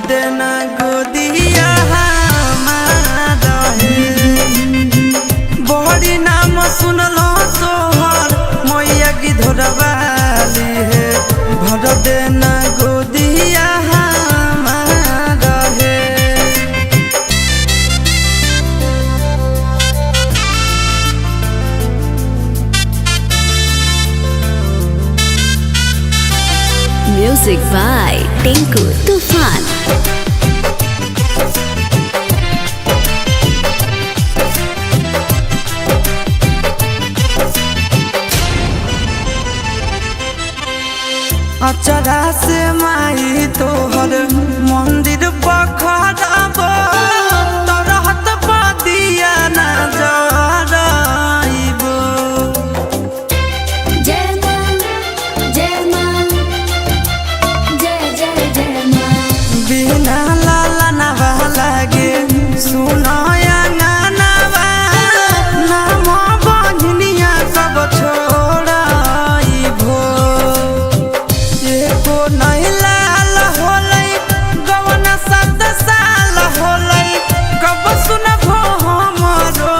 देना गोदिया हमारा है। बड़ी नाम सुनलो तोहर मैया की धोरवाली है। भर देना गोदिया हमारा है। Music by Tinku Tufan। अचरा से माई तोहर मंदिर पखड़ब तरहत पदिया न जराइब। जय मां जय मां जय जय जय मां। बिना लाला नवा लागे सुनाया नानवा नाम बहनिया सब छोड़ाइबो। एको नहीं लाल होलै गवन सद साल होलै कब सुनबो हमरो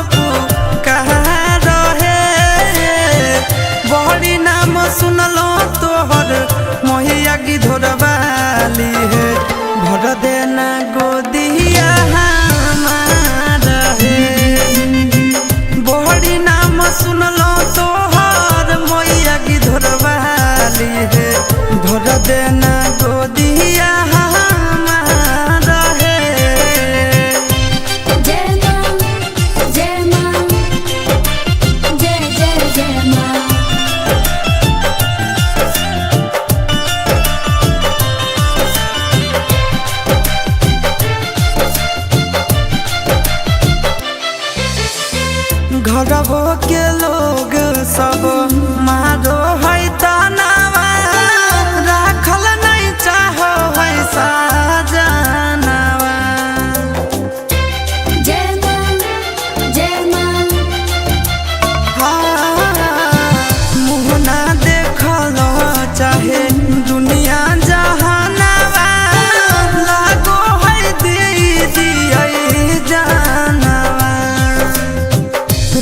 कहाँ रहे। बड़ी नाम सुनलो तोहर मैया की धोरवाली है। भर देना गोदिया हमारा है। बड़ी नाम सुनलो तोहर मैया की धोरवाली है। भर देना गोदिया हमारा है। जय मां जय मां जय जय जय मां। घरबो के लोग सब मारो है तनावा राखल नहीं चाहो है साजनावा। जय मां जय मां मुँह ना देखल चाहे दुनिया जहानावा लागो है दीदी जानवा।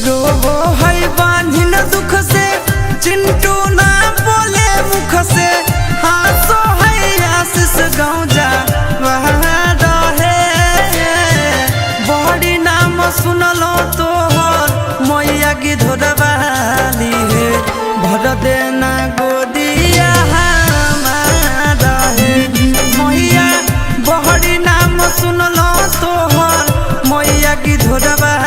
रोबो है बांधिन दुख से चिंटू ना बोले मुख से। हासो है आशीष गाँव जा रहे। बड़ी नाम सुनलो तोहर मैया की धोरवाली है। भर देना गोदिया हमारा है। मैया बड़ी नाम सुनलो तोहर मैया की धोरवाली